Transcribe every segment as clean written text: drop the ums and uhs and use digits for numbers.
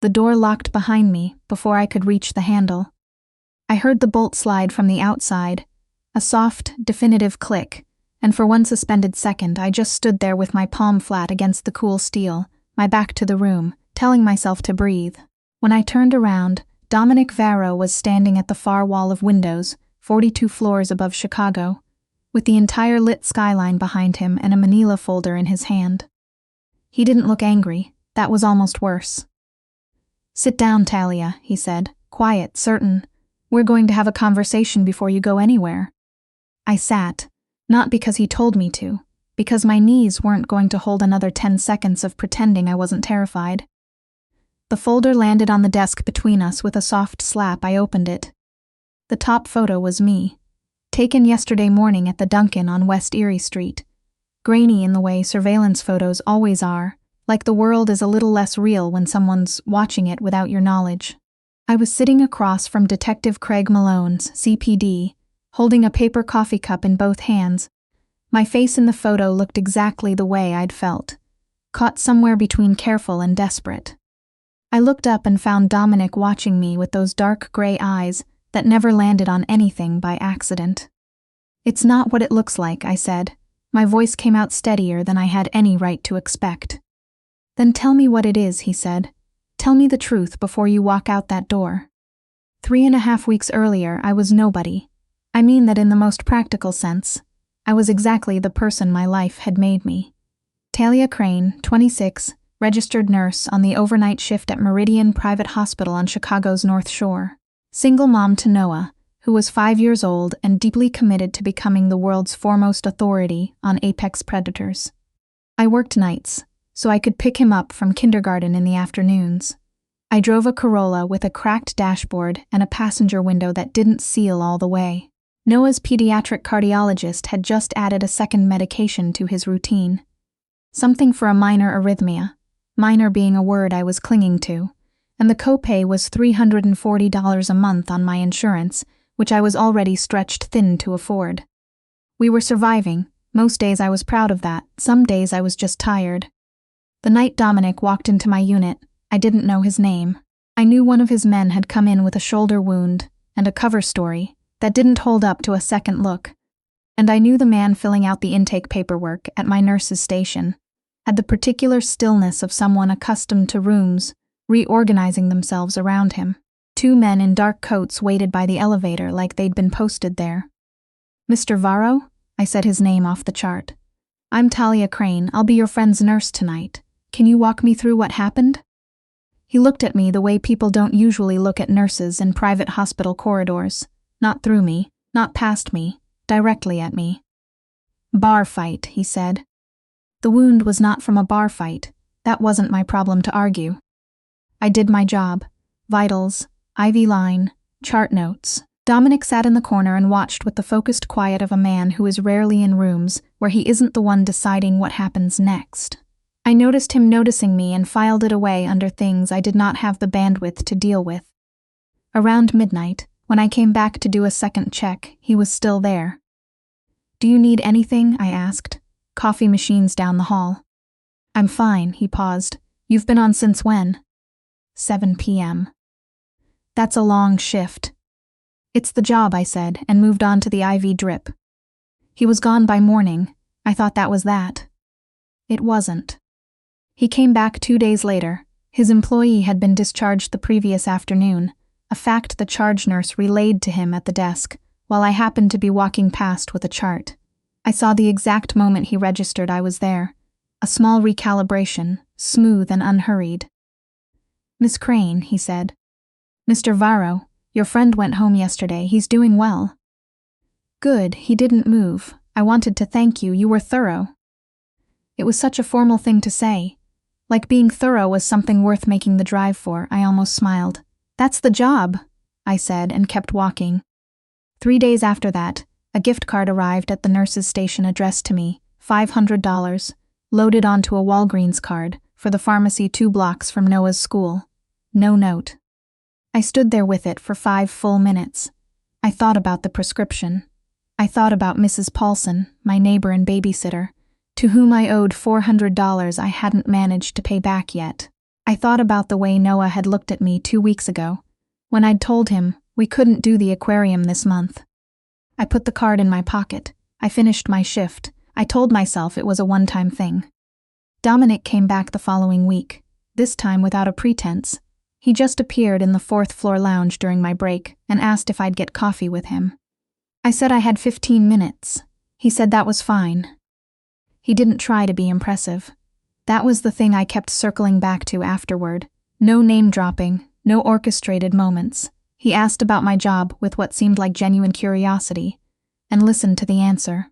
The door locked behind me before I could reach the handle. I heard the bolt slide from the outside, a soft, definitive click, and for one suspended second I just stood there with my palm flat against the cool steel, my back to the room, telling myself to breathe. When I turned around, Dominic Varro was standing at the far wall of windows, 42 floors above Chicago, with the entire lit skyline behind him and a manila folder in his hand. He didn't look angry. That was almost worse. "Sit down, Talia," he said, quiet, certain. "We're going to have a conversation before you go anywhere." I sat, not because he told me to, because my knees weren't going to hold another 10 seconds of pretending I wasn't terrified. The folder landed on the desk between us with a soft slap. I opened it. The top photo was me, taken yesterday morning at the Dunkin' on West Erie Street, grainy in the way surveillance photos always are, like the world is a little less real when someone's watching it without your knowledge. I was sitting across from Detective Craig Malone's, CPD, holding a paper coffee cup in both hands. My face in the photo looked exactly the way I'd felt, caught somewhere between careful and desperate. I looked up and found Dominic watching me with those dark gray eyes that never landed on anything by accident. "It's not what it looks like," I said. My voice came out steadier than I had any right to expect. "Then tell me what it is," he said. "Tell me the truth before you walk out that door." 3.5 weeks earlier, I was nobody. I mean that in the most practical sense. I was exactly the person my life had made me. Talia Crane, 26, registered nurse on the overnight shift at Meridian Private Hospital on Chicago's North Shore. Single mom to Noah, who was 5 years old and deeply committed to becoming the world's foremost authority on apex predators. I worked nights, so I could pick him up from kindergarten in the afternoons. I drove a Corolla with a cracked dashboard and a passenger window that didn't seal all the way. Noah's pediatric cardiologist had just added a second medication to his routine. Something for a minor arrhythmia, minor being a word I was clinging to, and the copay was $340 a month on my insurance, which I was already stretched thin to afford. We were surviving. Most days I was proud of that, some days I was just tired. The night Dominic walked into my unit, I didn't know his name. I knew one of his men had come in with a shoulder wound and a cover story that didn't hold up to a second look, and I knew the man filling out the intake paperwork at my nurse's station had the particular stillness of someone accustomed to rooms reorganizing themselves around him. 2 men in dark coats waited by the elevator like they'd been posted there. "Mr. Varro?" I said his name off the chart. "I'm Talia Crane. I'll be your friend's nurse tonight. Can you walk me through what happened?" He looked at me the way people don't usually look at nurses in private hospital corridors. Not through me, not past me, directly at me. "Bar fight," he said. The wound was not from a bar fight. That wasn't my problem to argue. I did my job. Vitals, IV line, chart notes. Dominic sat in the corner and watched with the focused quiet of a man who is rarely in rooms where he isn't the one deciding what happens next. I noticed him noticing me and filed it away under things I did not have the bandwidth to deal with. Around midnight, when I came back to do a second check, he was still there. "Do you need anything?" I asked. "Coffee machines down the hall." "I'm fine," he paused. "You've been on since when?" 7 p.m. "That's a long shift." "It's the job," I said, and moved on to the IV drip. He was gone by morning. I thought that was that. It wasn't. He came back 2 days later. His employee had been discharged the previous afternoon, a fact the charge nurse relayed to him at the desk, while I happened to be walking past with a chart. I saw the exact moment he registered I was there. A small recalibration, smooth and unhurried. "Miss Crane," he said. "Mr. Varro, your friend went home yesterday. He's doing well." "Good, he didn't move. I wanted to thank you. You were thorough." It was such a formal thing to say. Like being thorough was something worth making the drive for. I almost smiled. "That's the job," I said and kept walking. 3 days after that, a gift card arrived at the nurse's station addressed to me, $500, loaded onto a Walgreens card for the pharmacy 2 blocks from Noah's school. No note. I stood there with it for 5 full minutes. I thought about the prescription. I thought about Mrs. Paulson, my neighbor and babysitter, to whom I owed $400 I hadn't managed to pay back yet. I thought about the way Noah had looked at me 2 weeks ago, when I'd told him we couldn't do the aquarium this month. I put the card in my pocket. I finished my shift. I told myself it was a one-time thing. Dominic came back the following week, this time without a pretense. He just appeared in the 4th-floor lounge during my break and asked if I'd get coffee with him. I said I had 15 minutes. He said that was fine. He didn't try to be impressive. That was the thing I kept circling back to afterward. No name-dropping, no orchestrated moments. He asked about my job with what seemed like genuine curiosity, and listened to the answer.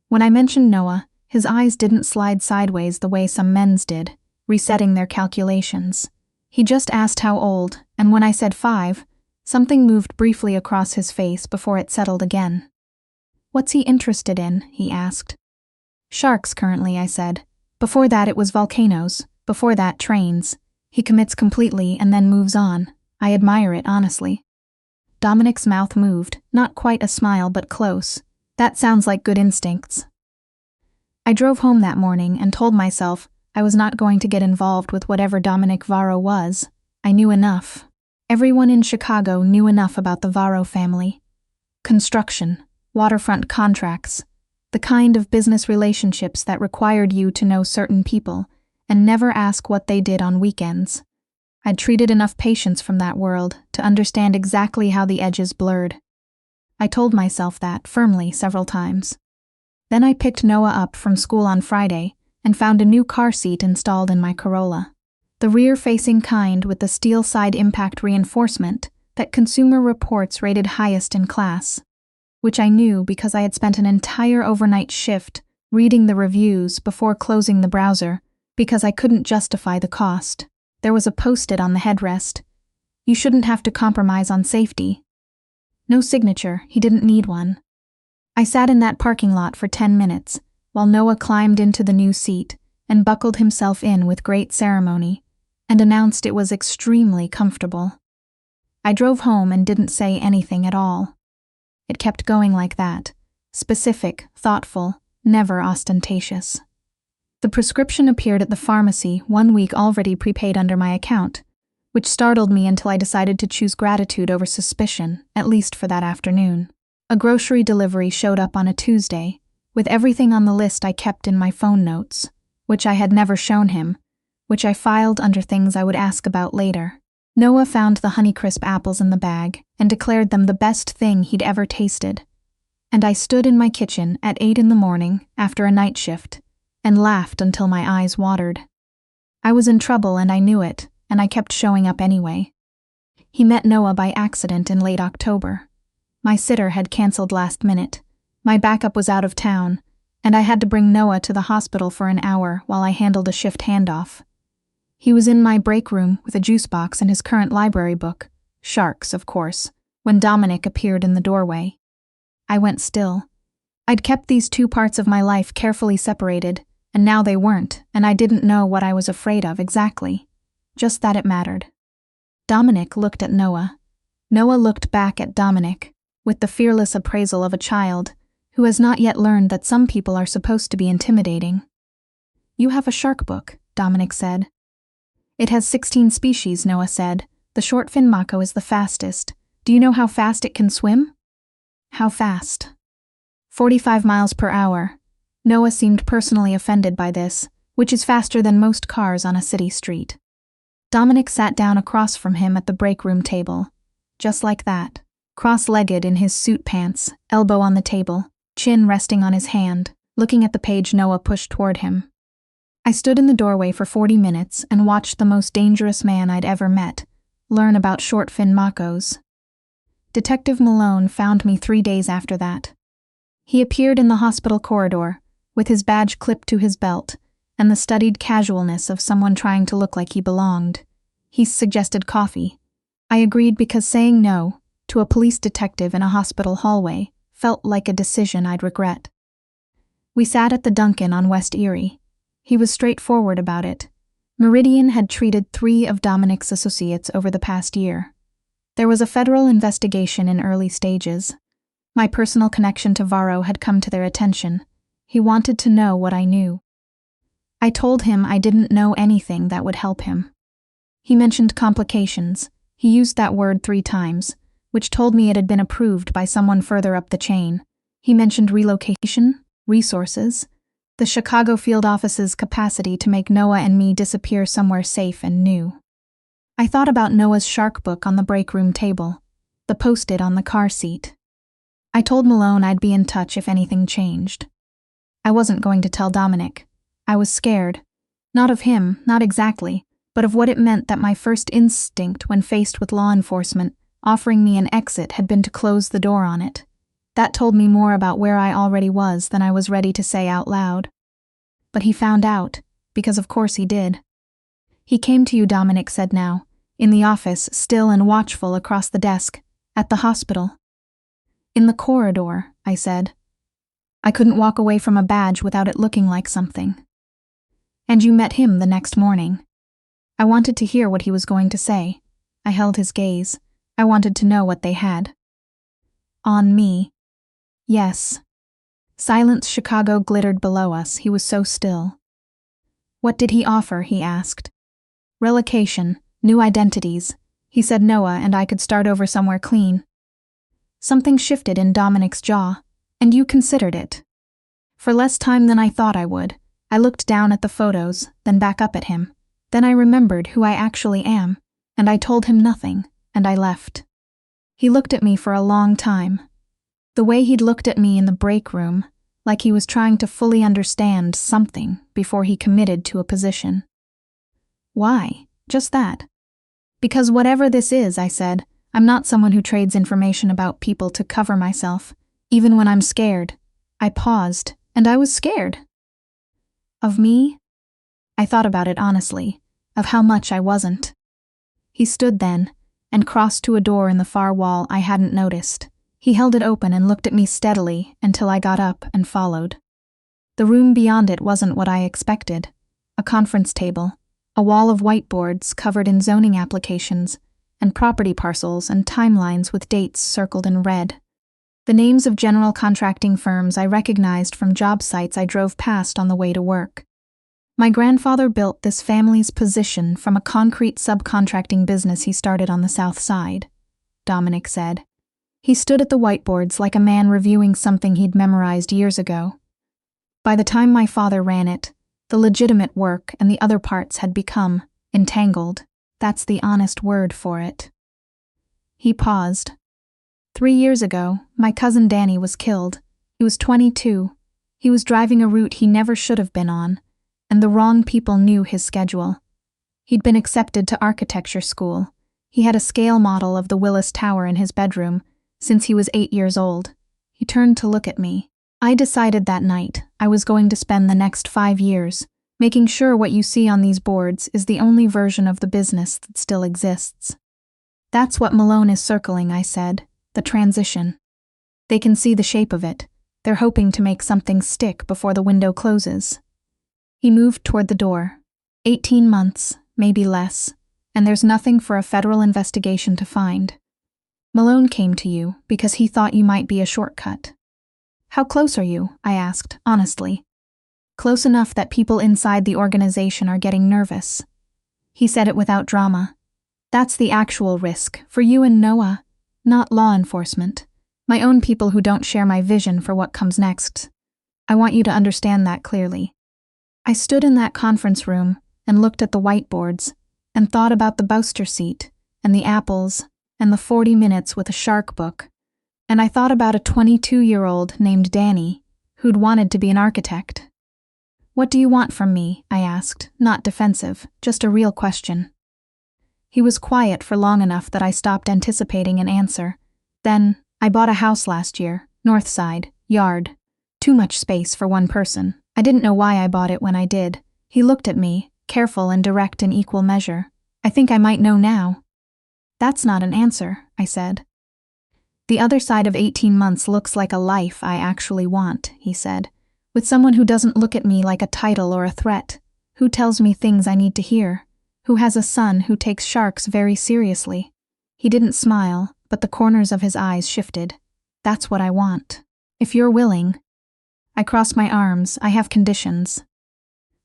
When I mentioned Noah, his eyes didn't slide sideways the way some men's did, resetting their calculations. He just asked how old, and when I said 5, something moved briefly across his face before it settled again. "What's he interested in?" he asked. "Sharks currently," I said. "Before that it was volcanoes, before that trains. He commits completely and then moves on. I admire it, honestly." Dominic's mouth moved, not quite a smile but close. "That sounds like good instincts." I drove home that morning and told myself I was not going to get involved with whatever Dominic Varro was. I knew enough. Everyone in Chicago knew enough about the Varro family. Construction, waterfront contracts, the kind of business relationships that required you to know certain people and never ask what they did on weekends. I'd treated enough patients from that world to understand exactly how the edges blurred. I told myself that firmly several times. Then I picked Noah up from school on Friday and found a new car seat installed in my Corolla. The rear-facing kind with the steel side impact reinforcement that Consumer Reports rated highest in class, which I knew because I had spent an entire overnight shift reading the reviews before closing the browser because I couldn't justify the cost. There was a post-it on the headrest. "You shouldn't have to compromise on safety." No signature, he didn't need one. I sat in that parking lot for 10 minutes while Noah climbed into the new seat and buckled himself in with great ceremony and announced it was extremely comfortable. I drove home and didn't say anything at all. It kept going like that, specific, thoughtful, never ostentatious. The prescription appeared at the pharmacy 1 week already prepaid under my account, which startled me until I decided to choose gratitude over suspicion, at least for that afternoon. A grocery delivery showed up on a Tuesday, with everything on the list I kept in my phone notes, which I had never shown him, which I filed under things I would ask about later. Noah found the Honeycrisp apples in the bag and declared them the best thing he'd ever tasted. And I stood in my kitchen at 8 in the morning after a night shift and laughed until my eyes watered. I was in trouble and I knew it, and I kept showing up anyway. He met Noah by accident in late October. My sitter had canceled last minute. My backup was out of town, and I had to bring Noah to the hospital for an hour while I handled a shift handoff. He was in my break room with a juice box and his current library book, Sharks, of course, when Dominic appeared in the doorway. I went still. I'd kept these two parts of my life carefully separated, and now they weren't, and I didn't know what I was afraid of exactly. Just that it mattered. Dominic looked at Noah. Noah looked back at Dominic, with the fearless appraisal of a child who has not yet learned that some people are supposed to be intimidating. "You have a shark book," Dominic said. "It has 16 species," Noah said. "The short-fin mako is the fastest. Do you know how fast it can swim?" "How fast?" 45 miles per hour. Noah seemed personally offended by this, which is faster than most cars on a city street. Dominic sat down across from him at the break room table, just like that, cross-legged in his suit pants, elbow on the table, chin resting on his hand, looking at the page Noah pushed toward him. I stood in the doorway for 40 minutes and watched the most dangerous man I'd ever met learn about short-fin makos. Detective Malone found me 3 days after that. He appeared in the hospital corridor, with his badge clipped to his belt, and the studied casualness of someone trying to look like he belonged. He suggested coffee. I agreed because saying no to a police detective in a hospital hallway felt like a decision I'd regret. We sat at the Dunkin' on West Erie. He was straightforward about it. Meridian had treated 3 of Dominic's associates over the past year. There was a federal investigation in early stages. My personal connection to Varro had come to their attention. He wanted to know what I knew. I told him I didn't know anything that would help him. He mentioned complications. He used that word 3 times, which told me it had been approved by someone further up the chain. He mentioned relocation, resources, the Chicago field office's capacity to make Noah and me disappear somewhere safe and new. I thought about Noah's shark book on the break room table, the post-it on the car seat. I told Malone I'd be in touch if anything changed. I wasn't going to tell Dominic. I was scared. Not of him, not exactly, but of what it meant that my first instinct when faced with law enforcement offering me an exit had been to close the door on it. That told me more about where I already was than I was ready to say out loud. But he found out, because of course he did. He came to you, Dominic said now, in the office, still and watchful across the desk, at the hospital. In the corridor, I said. I couldn't walk away from a badge without it looking like something. And you met him the next morning. I wanted to hear what he was going to say. I held his gaze. I wanted to know what they had. On me. Yes. Silence Chicago glittered below us. He was so still. What did he offer? He asked. Relocation, new identities. He said Noah and I could start over somewhere clean. Something shifted in Dominic's jaw, and you considered it. For less time than I thought I would, I looked down at the photos, then back up at him. Then I remembered who I actually am, and I told him nothing, and I left. He looked at me for a long time. The way he'd looked at me in the break room, like he was trying to fully understand something before he committed to a position. Why? Just that. Because whatever this is, I said, I'm not someone who trades information about people to cover myself, even when I'm scared. I paused, and I was scared. Of me? I thought about it honestly, of how much I wasn't. He stood then, and crossed to a door in the far wall I hadn't noticed. He held it open and looked at me steadily until I got up and followed. The room beyond it wasn't what I expected. A conference table, a wall of whiteboards covered in zoning applications, and property parcels and timelines with dates circled in red. The names of general contracting firms I recognized from job sites I drove past on the way to work. My grandfather built this family's position from a concrete subcontracting business he started on the South Side, Dominic said. He stood at the whiteboards like a man reviewing something he'd memorized years ago. By the time my father ran it, the legitimate work and the other parts had become entangled. That's the honest word for it. He paused. 3 years ago, my cousin Danny was killed. He was 22. He was driving a route he never should have been on, and the wrong people knew his schedule. He'd been accepted to architecture school. He had a scale model of the Willis Tower in his bedroom since he was 8 years old. He turned to look at me. I decided that night I was going to spend the next 5 years making sure what you see on these boards is the only version of the business that still exists. That's what Malone is circling, I said. The transition. They can see the shape of it. They're hoping to make something stick before the window closes. He moved toward the door. 18 months, maybe less, and there's nothing for a federal investigation to find. Malone came to you because he thought you might be a shortcut. How close are you? I asked, honestly. Close enough that people inside the organization are getting nervous. He said it without drama. That's the actual risk, for you and Noah, not law enforcement. My own people who don't share my vision for what comes next. I want you to understand that clearly. I stood in that conference room and looked at the whiteboards and thought about the Bouster seat and the apples and the 40 minutes with a shark book. And I thought about a 22-year-old named Danny who'd wanted to be an architect. What do you want from me? I asked, not defensive, just a real question. He was quiet for long enough that I stopped anticipating an answer. Then, I bought a house last year, north side, yard. Too much space for one person. I didn't know why I bought it when I did. He looked at me, careful and direct in equal measure. I think I might know now. That's not an answer, I said. The other side of 18 months looks like a life I actually want, he said, with someone who doesn't look at me like a title or a threat, who tells me things I need to hear, who has a son who takes sharks very seriously. He didn't smile, but the corners of his eyes shifted. That's what I want. If you're willing. I crossed my arms. I have conditions.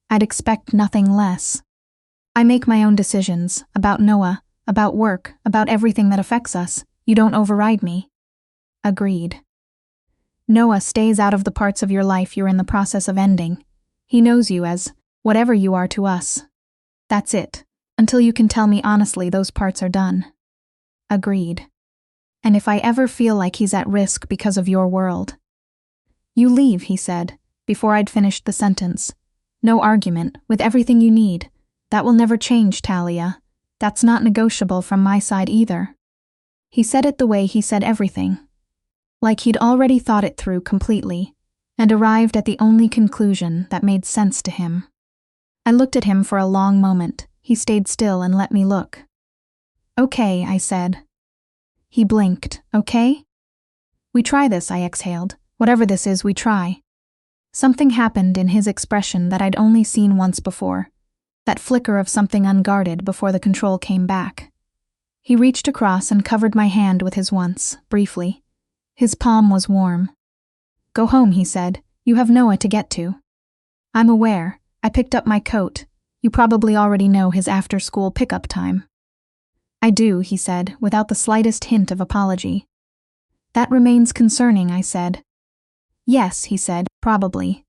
I'd expect nothing less. I make my own decisions, about Noah, about work, about everything that affects us. You don't override me. Agreed. Noah stays out of the parts of your life you're in the process of ending. He knows you as whatever you are to us. That's it, until you can tell me honestly those parts are done. Agreed. And if I ever feel like he's at risk because of your world. You leave, he said, before I'd finished the sentence. No argument, with everything you need. That will never change, Talia. That's not negotiable from my side either. He said it the way he said everything. Like he'd already thought it through completely, and arrived at the only conclusion that made sense to him. I looked at him for a long moment. He stayed still and let me look. Okay, I said. He blinked. Okay? We try this, I exhaled. Whatever this is, we try. Something happened in his expression that I'd only seen once before. That flicker of something unguarded before the control came back. He reached across and covered my hand with his once, briefly. His palm was warm. Go home, he said. You have Noah to get to. I'm aware. I picked up my coat. You probably already know his after-school pickup time. I do, he said, without the slightest hint of apology. That remains concerning, I said. Yes, he said, probably.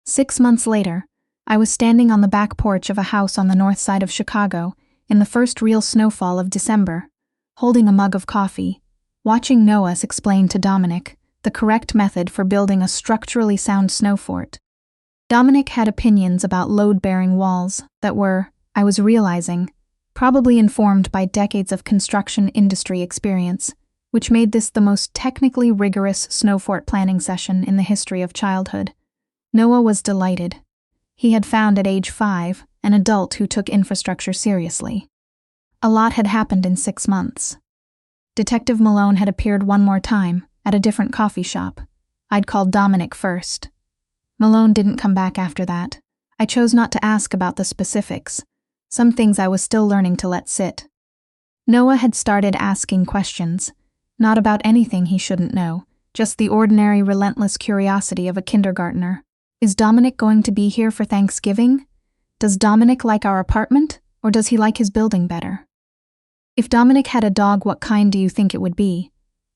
6 months later, I was standing on the back porch of a house on the north side of Chicago in the first real snowfall of December, holding a mug of coffee, watching Noah explain to Dominic the correct method for building a structurally sound snow fort. Dominic had opinions about load-bearing walls that were, I was realizing, probably informed by decades of construction industry experience, which made this the most technically rigorous snow fort planning session in the history of childhood. Noah was delighted. He had found at age 5 an adult who took infrastructure seriously. A lot had happened in 6 months. Detective Malone had appeared one more time, at a different coffee shop. I'd called Dominic first. Malone didn't come back after that. I chose not to ask about the specifics. Some things I was still learning to let sit. Noah had started asking questions, not about anything he shouldn't know, just the ordinary relentless curiosity of a kindergartner. Is Dominic going to be here for Thanksgiving? Does Dominic like our apartment, or does he like his building better? If Dominic had a dog, what kind do you think it would be?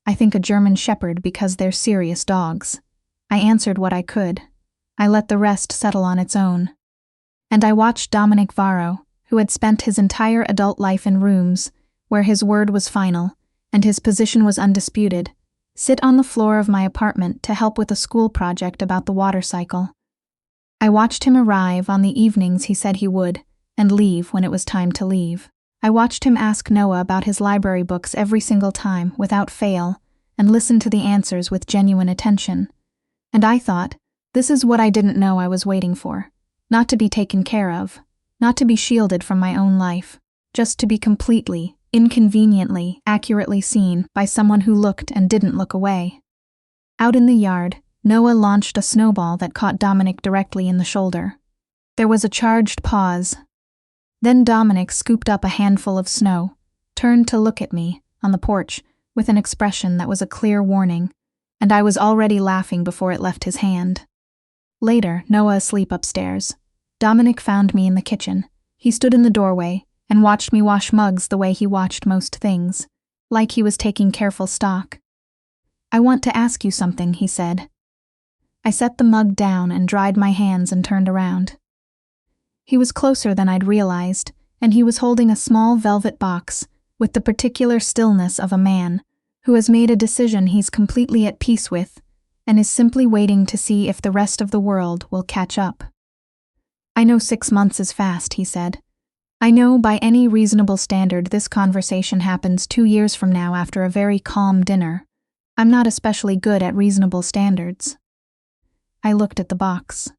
I think a German Shepherd because they're serious dogs. I answered what I could. I let the rest settle on its own. And I watched Dominic Varro, who had spent his entire adult life in rooms where his word was final and his position was undisputed, sit on the floor of my apartment to help with a school project about the water cycle. I watched him arrive on the evenings he said he would, and leave when it was time to leave. I watched him ask Noah about his library books every single time, without fail, and listen to the answers with genuine attention. And I thought, this is what I didn't know I was waiting for. Not to be taken care of, not to be shielded from my own life, just to be completely, inconveniently, accurately seen by someone who looked and didn't look away. Out in the yard, Noah launched a snowball that caught Dominic directly in the shoulder. There was a charged pause. Then Dominic scooped up a handful of snow, turned to look at me, on the porch, with an expression that was a clear warning, and I was already laughing before it left his hand. Later, Noah asleep upstairs. Dominic found me in the kitchen. He stood in the doorway and watched me wash mugs the way he watched most things, like he was taking careful stock. I want to ask you something, he said. I set the mug down and dried my hands and turned around. He was closer than I'd realized, and he was holding a small velvet box with the particular stillness of a man who has made a decision he's completely at peace with and is simply waiting to see if the rest of the world will catch up. I know 6 months is fast, he said. I know by any reasonable standard this conversation happens 2 years from now after a very calm dinner. I'm not especially good at reasonable standards. I looked at the box.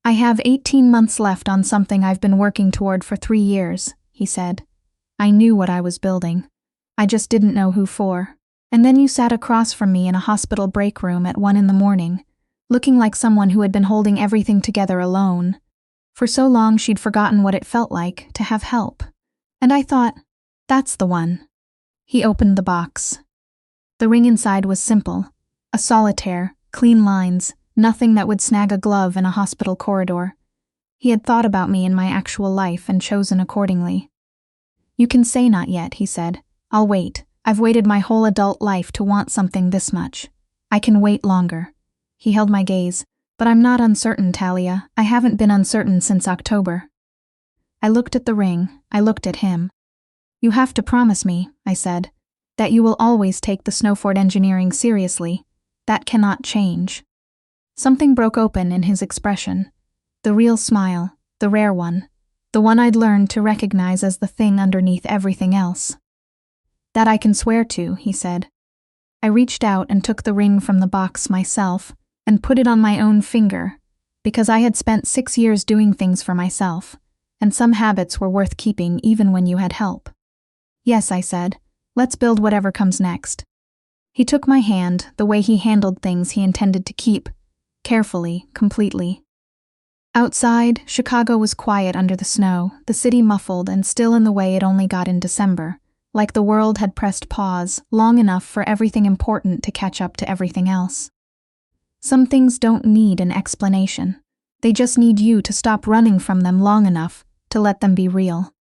I have 18 months left on something I've been working toward for 3 years, he said. I knew what I was building. I just didn't know who for. And then you sat across from me in a hospital break room at 1 a.m, looking like someone who had been holding everything together alone. For so long she'd forgotten what it felt like to have help. And I thought, that's the one. He opened the box. The ring inside was simple. A solitaire, clean lines, nothing that would snag a glove in a hospital corridor. He had thought about me in my actual life and chosen accordingly. You can say not yet, he said. I'll wait. I've waited my whole adult life to want something this much. I can wait longer. He held my gaze. But I'm not uncertain, Talia. I haven't been uncertain since October. I looked at the ring. I looked at him. You have to promise me, I said, that you will always take the Snowford engineering seriously. That cannot change. Something broke open in his expression. The real smile, the rare one, the one I'd learned to recognize as the thing underneath everything else. That I can swear to, he said. I reached out and took the ring from the box myself and put it on my own finger, because I had spent 6 years doing things for myself, and some habits were worth keeping even when you had help. Yes, I said, let's build whatever comes next. He took my hand, the way he handled things he intended to keep, carefully, completely. Outside, Chicago was quiet under the snow, the city muffled and still in the way it only got in December, like the world had pressed pause long enough for everything important to catch up to everything else. Some things don't need an explanation. They just need you to stop running from them long enough to let them be real.